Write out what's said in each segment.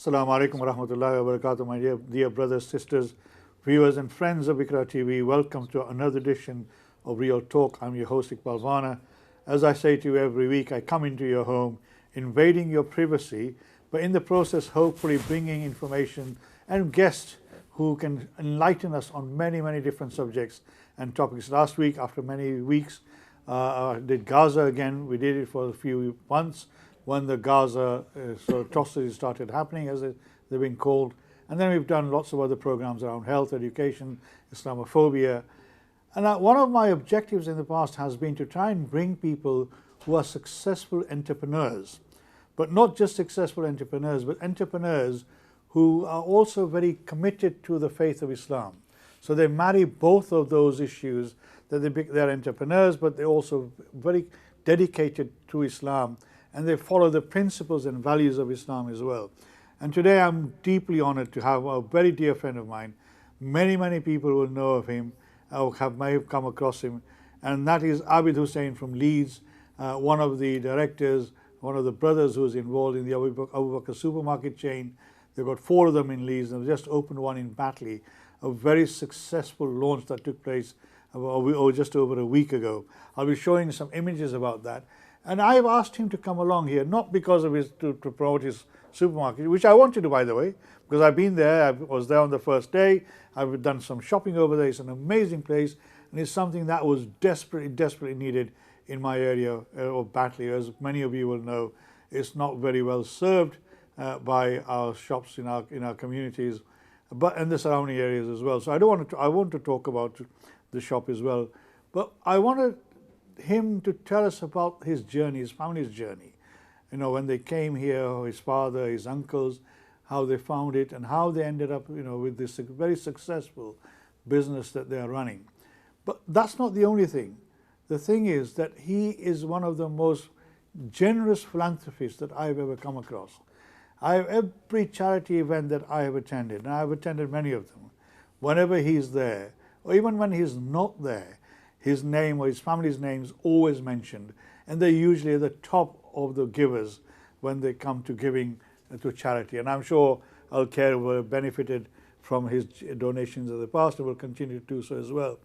Assalamu alaikum wa rahmatullahi wa barakatuh, my dear brothers, sisters, viewers and friends of Bakr TV. Welcome to another edition of Real Talk. I'm your host Iqbal Vana. As I say to you every week, I come into your home, invading your privacy, but in the process hopefully bringing information and guests who can enlighten us on many, many different subjects and topics. Last week, after many weeks, I did Gaza again. We did it for a few months when the Gaza atrocities started happening, as they've been called. And then we've done lots of other programs around health, education, Islamophobia. And one of my objectives in the past has been to try and bring people who are successful entrepreneurs, but not just successful entrepreneurs, but entrepreneurs who are also very committed to the faith of Islam. So they marry both of those issues, that they're entrepreneurs, but they're also very dedicated to Islam, and they follow the principles and values of Islam as well. And today I'm deeply honored to have a very dear friend of mine. Many, many people will know of him, or may have come across him, and that is Abid Hussain from Leeds, one of the directors, one of the brothers who's involved in the Abu Bakr supermarket chain. They've got 4 of them in Leeds, and they've just opened one in Batley, a very successful launch that took place just over a week ago. I'll be showing some images about that. And I've asked him to come along here, not because of to promote his supermarket, which I want to do, by the way, because I've been there. I was there on the first day. I've done some shopping over there. It's an amazing place, and it's something that was desperately needed in my area of Batley. As many of you will know, it's not very well served by our shops in our communities, but in the surrounding areas as well. So I want to talk about the shop as well, but I wanted him to tell us about his journey, his family's journey. You know, when they came here, his father, his uncles, how they found it, and how they ended up, with this very successful business that they are running. But that's not the only thing. The thing is that he is one of the most generous philanthropists that I've ever come across. Every charity event that I have attended, and I've attended many of them, whenever he's there, or even when he's not there, his name or his family's name is always mentioned, and they're usually at the top of the givers when they come to giving to charity. And I'm sure Al-Khair will have benefited from his donations in the past and will continue to do so as well.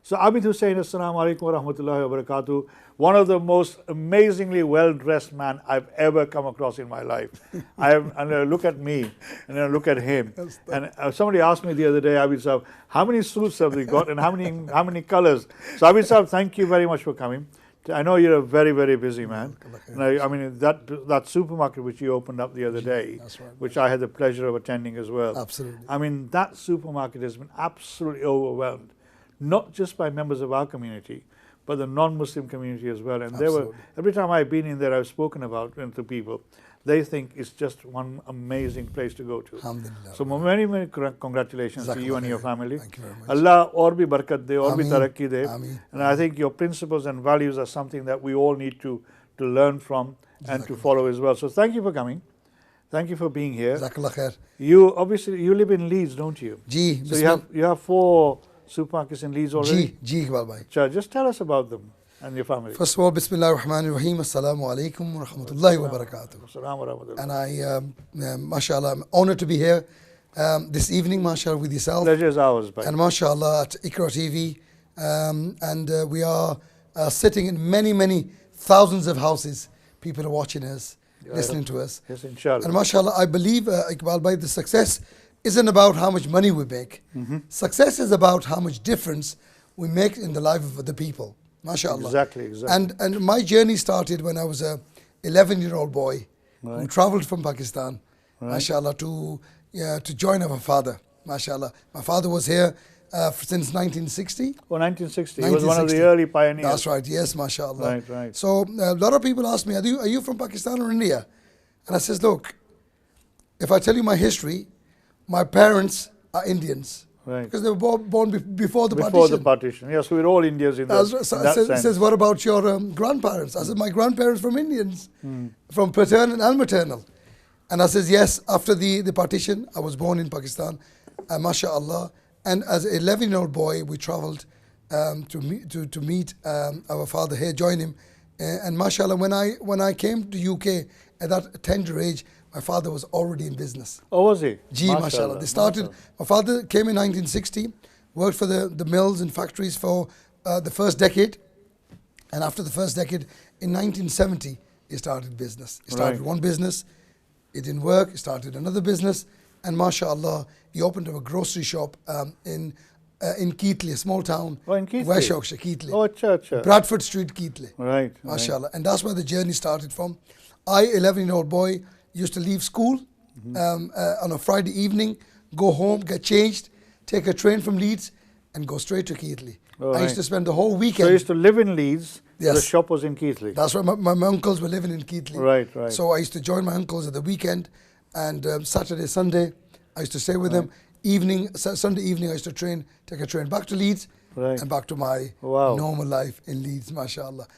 So Abid Hussain, assalamu alaikum wa rahmatullahi wa barakatuh, one of the most amazingly well-dressed man I've ever come across in my life. And look at me, and then look at him. And somebody asked me the other day, Abid Sahab, how many suits have we got and how many colors? So Abid Sahab, thank you very much for coming. I know you're a very, very busy man. And I mean, that supermarket which you opened up the other day, which I had the pleasure of attending as well. Absolutely. I mean, that supermarket has been absolutely overwhelmed, not just by members of our community, but the non-Muslim community as well. And every time I've been in there, I've spoken about it to people. They think it's just one amazing place to go to. So many, many congratulations to you and your family. Thank you very much. Allah aur bhi barakat de, aur bhi tarakki de. Ameen. And I think your principles and values are something that we all need to learn from and to follow as well. So thank you for coming. Thank you for being here. You live in Leeds, don't you? So you have 4 supermarkets in Leeds already? Iqbal bhai. Just tell us about them and your family. First of all, Bismillahir Rahmanir Rahim. Assalamu alaikum wa rahmatullahi wa barakatuh. And I, mashallah, I'm honored to be here this evening, mashallah, with yourself. Pleasure is ours, bhai. And mashallah at Iqra TV. And we are sitting in many thousands of houses. People are watching us, listening to us. Yes, inshallah. And mashallah, I believe, Iqbal bhai, the success isn't about how much money we make. Success is about how much difference we make in the life of the people. MashaAllah. Exactly. And my journey started when I was a 11-year-old boy who traveled from Pakistan, MashaAllah, to join our father. MashaAllah. My father was here since 1960. Oh, 1960. He was one of the early pioneers. That's right. Yes, MashaAllah. Right. So a lot of people ask me, are you from Pakistan or India? And I says, look, if I tell you my history, my parents are Indians. Right. Because they were born before the partition. Before the partition. Yes, we're all Indians in that sense. He says, what about your grandparents? I said, my grandparents from Indians, from paternal and maternal. And I says, yes, after the partition, I was born in Pakistan, mashallah. And as an 11-year-old boy, we traveled to meet our father here, join him. And mashallah, when I came to UK at that tender age, my father was already in business. Oh, was he? Gee, mashallah. They started, my father came in 1960, worked for the mills and factories for the first decade. And after the first decade, in 1970, he started business. He started one business, it didn't work, he started another business, and mashallah, he opened up a grocery shop in Keighley, a small town. Oh, in Keighley? West Yorkshire, Keighley. Oh, acha. Bradford Street, Keighley. Right. Mashallah. And that's where the journey started from. I, 11-year-old boy, used to leave school on a Friday evening, go home, get changed, take a train from Leeds, and go straight to Keighley. I used to spend the whole weekend. So you used to live in Leeds, yes. The shop was in Keighley. That's where my uncles were living in Keighley. Right. So I used to join my uncles at the weekend, and Saturday, Sunday, I used to stay with them. Sunday evening, I used to take a train back to Leeds and back to my normal life in Leeds, mashallah.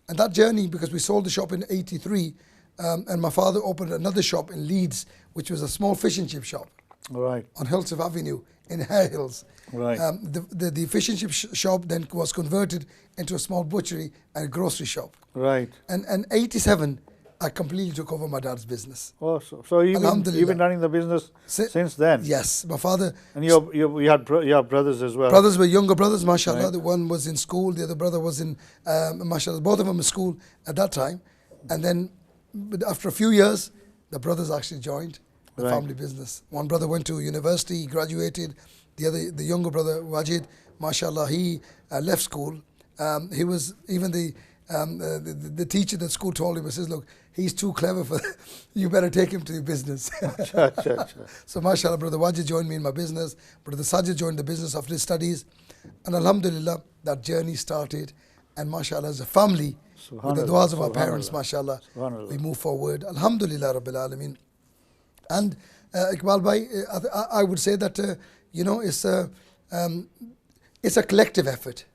And that journey, because we sold the shop in 83, and my father opened another shop in Leeds, which was a small fish and chip shop on Hillside Avenue in Hare Hills. The fish and chip shop then was converted into a small butchery and a grocery shop. And 87, I completely took over my dad's business. Oh, so you've been running the business since then? Yes, my father. And you had brothers as well? Brothers were younger brothers, mashallah. The one was in school, the other brother was in, mashallah, both of them in school at that time. And then after a few years, the brothers actually joined the family business. One brother went to university, he graduated. The younger brother, Wajid, mashallah, he left school. He was, even the teacher at school told him, he says, look, he's too clever for you better take him to your business. So mashallah, brother Wajid joined me in my business. Brother Sajid joined the business after his studies. And alhamdulillah, that journey started. And mashallah, as a family, with the du'as of our parents, mashallah, we move forward. Alhamdulillah Rabbil Alameen. And Iqbal Bhai, I would say that, it's a collective effort.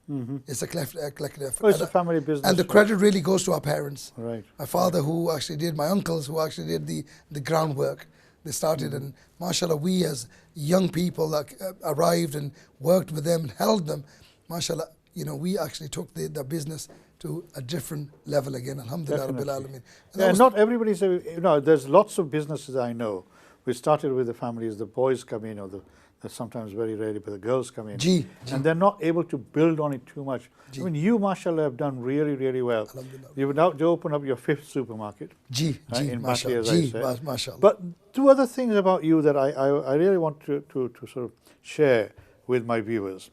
It's a collective effort. It's a family business. And the credit really goes to our parents. My father who actually did, my uncles who actually did the groundwork. They started, and mashallah, we as young people that arrived and worked with them and held them, mashallah, we actually took the business to a different level again. Alhamdulillah Rabbil Alameen. Yeah, not everybody's, there's lots of businesses I know. We started with the families, the boys come in, or they're sometimes very rarely, but the girls come in. And they're not able to build on it too much. I mean, you, mashallah, have done really, really well. You've now opened up your 5th supermarket. In Batley, as I said. Mashallah. But 2 other things about you that I really want to sort of share with my viewers.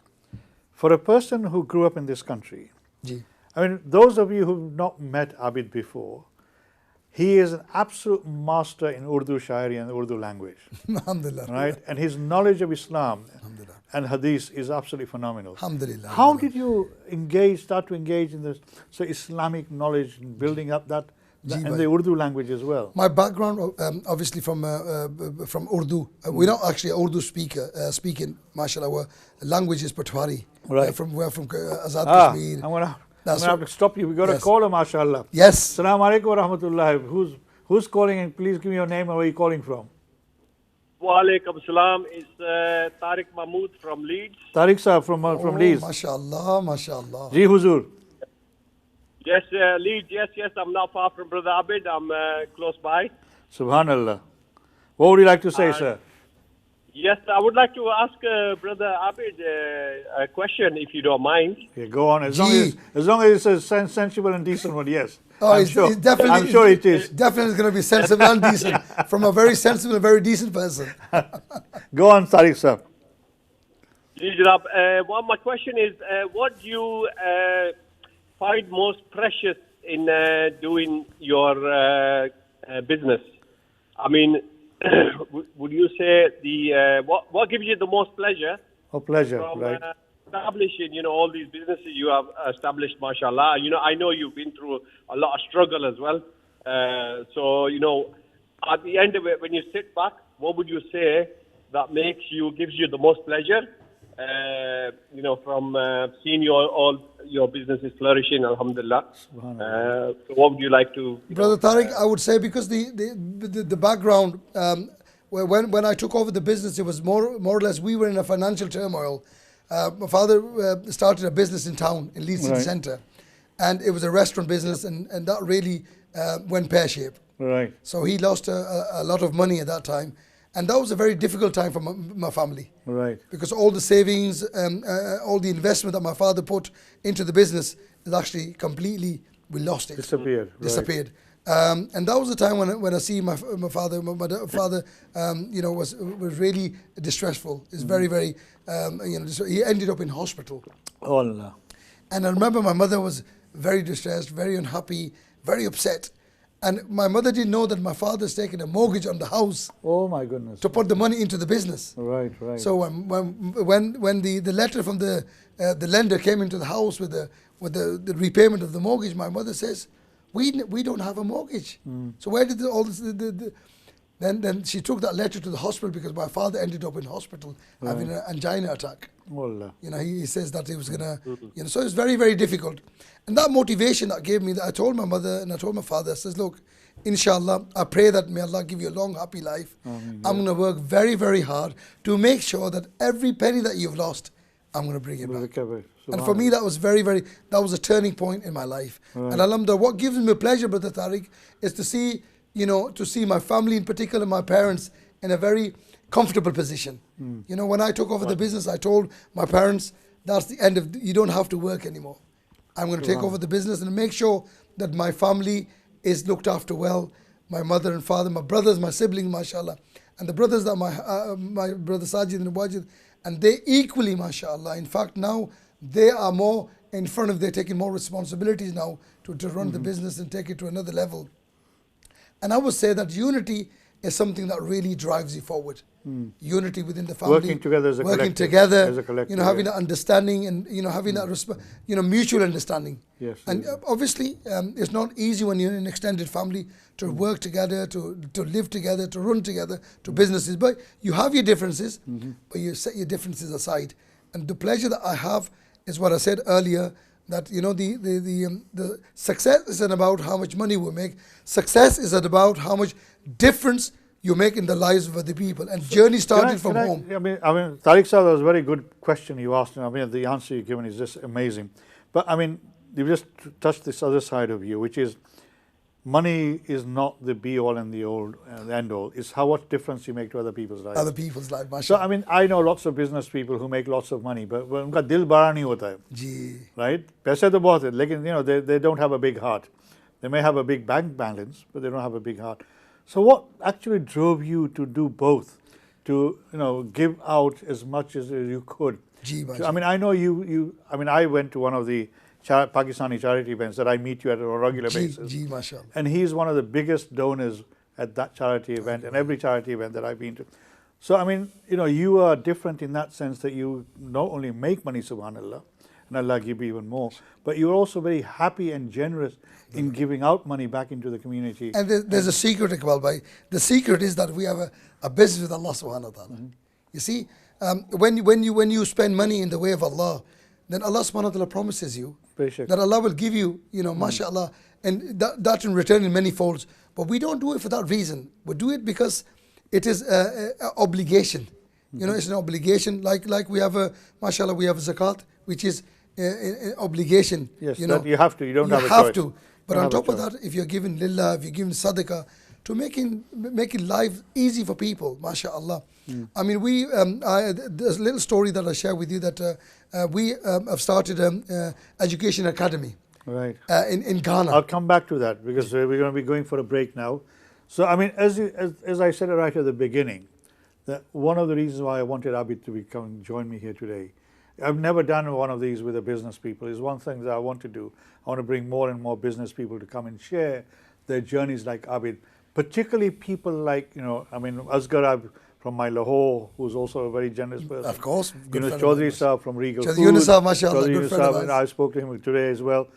For a person who grew up in this country, I mean, those of you who've not met Abid before, he is an absolute master in Urdu Shairi and Urdu language. Alhamdulillah. And his knowledge of Islam and Hadith is absolutely phenomenal. Alhamdulillah. How did you start to engage in this Islamic knowledge and building up that and the Urdu language as well? My background, obviously from Urdu. We're not actually an Urdu speaking, mashallah. Our language is Patwari. We're from Azad Kashmir. I'm going to have to stop you. We've got a caller, mashallah. Yes. Assalamu alaikum wa rahmatullah. Who's calling, and please give me your name and where you're calling from. Wa alaikum salam. It's Tariq Mahmood from Leeds. Tariq sir from Leeds. Mashallah, mashallah. Ji huzur. Yes, Leeds, yes. I'm not far from Brother Abid. I'm close by. Subhanallah. What would you like to say, sir? Yes, I would like to ask Brother Abid a question, if you don't mind. Yeah, go on. As long as it's a sensible and decent one, yes. Oh, I'm sure it is. Definitely going to be sensible and decent from a very sensible and very decent person. Go on, Tariq sir. Well, my question is, what do you find most precious in doing your business? I mean, would you say what gives you the most pleasure? Oh, pleasure, from, right. Establishing, all these businesses you have established, mashallah. I know you've been through a lot of struggle as well. So, at the end of it, when you sit back, what would you say that gives you the most pleasure? From seeing all your businesses flourishing, alhamdulillah. So what would you like to... Brother Tariq, I would say, because the background, when I took over the business, it was more or less, we were in a financial turmoil. My father started a business in town, in Leeds City Centre, and it was a restaurant business, and that really went pear-shaped. Right. So he lost a lot of money at that time. And that was a very difficult time for my family. Right. Because all the savings, all the investment that my father put into the business is actually completely, we lost it. Disappeared. Right. Disappeared. And that was the time when I see my father, was really distressful. It's very, very, he ended up in hospital. Oh, Allah. And I remember my mother was very distressed, very unhappy, very upset. And my mother didn't know that my father's taken a mortgage on the house. Oh my goodness. To put the money into the business. Right, right. So when the letter from the lender came into the house with the repayment of the mortgage, my mother says, we don't have a mortgage. So where did all this? Then she took that letter to the hospital because my father ended up in hospital having an angina attack. Allah. He says that he was gonna, so it's very, very difficult. And that motivation that gave me, that I told my mother and I told my father, I says, look, inshallah, I pray that may Allah give you a long, happy life. I'm going to work very, very hard to make sure that every penny that you've lost, I'm going to bring it back. And for me, that was that was a turning point in my life. Right. And alhamdulillah, what gives me pleasure, Brother Tariq, is to see, to see my family, in particular my parents, in a very comfortable position. When I took over the business, I told my parents, that's the end of, you don't have to work anymore. I'm going to take over the business and make sure that my family is looked after well. My mother and father, my brothers, my siblings, mashallah. And the brothers that my brother Sajid and Wajid, and they equally, mashallah. In fact, now they are more in front of, they're taking more responsibilities now to run the business and take it to another level. And I would say that unity is something that really drives you forward. Unity within the family. Working together as a collective. Working together, as a collective, having that understanding and, having that, mutual understanding. Yes. And obviously, it's not easy when you're in an extended family to work together, to live together, to run together, to businesses. But you have your differences, but you set your differences aside. And the pleasure that I have is what I said earlier, that the success isn't about how much money we make. Success is about how much difference you make in the lives of other people. And journey started from home. I mean, Tariq Sahib, that was a very good question you asked. I mean, the answer you've given is just amazing. But I mean, you've just touched this other side of you, which is money is not the be all and the end all. It's what difference you make to other people's lives. Other people's lives, mashallah. So I mean, I know lots of business people who make lots of money, but उनका दिल बड़ा नहीं होता है. Right? पैसे तो बहुत है, लेकिन they don't have a big heart. They may have a big bank balance, but they don't have a big heart. So what actually drove you to do both? To give out as much as you could. I mean, I know I mean, I went to one of the Pakistani charity events that I meet you at a regular basis. And he's one of the biggest donors at that charity event and every charity event that I've been to. So, I mean, you are different in that sense that you not only make money, subhanAllah, and Allah give you even more, but you're also very happy and generous in giving out money back into the community. And there's a secret, Iqbal Bhai. The secret is that we have a business with Allah subhanahu wa ta'ala. You see, when you spend money in the way of Allah, then Allah subhanahu wa ta'ala promises you that Allah will give you, mashallah, and that in return in many folds. But we don't do it for that reason. We do it because it is an obligation. It's an obligation. Like we have mashallah, we have zakat, which is an obligation. Yes, that you have to. You don't have a choice. You have to. But on top of that, if you're giving lillah, if you're giving sadaqah, to making life easy for people, mashallah. I mean, there's a little story that I share with you that we have started an education academy. Right. In Ghana. I'll come back to that because we're going to be going for a break now. So, I mean, as I said right at the beginning, that one of the reasons why I wanted Abid to come and join me here today, I've never done one of these with the business people. It's one thing that I want to do. I want to bring more and more business people to come and share their journeys like Abid, particularly people like, I mean, Asghar from my Lahore, who's also a very generous person. Of course. Chaudhry Sahab from Regal Food. Yunus Sahab, mashallah, good friend of ours. I spoke to him today as well.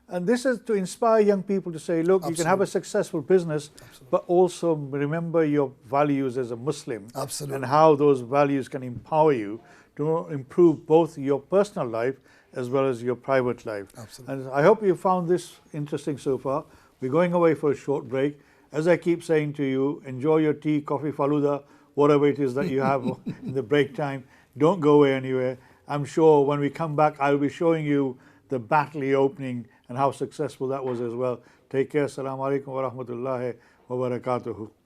And this is to inspire young people to say, look, you can have a successful business, but also remember your values as a Muslim. And how those values can empower you to improve both your personal life as well as your private life. And I hope you found this interesting so far. We're going away for a short break. As I keep saying to you, enjoy your tea, coffee, faluda, whatever it is that you have in the break time. Don't go away anywhere. I'm sure when we come back, I'll be showing you the Batley opening and how successful that was as well. Take care. Assalamu alaikum wa rahmatullahi wa wa barakatuhu.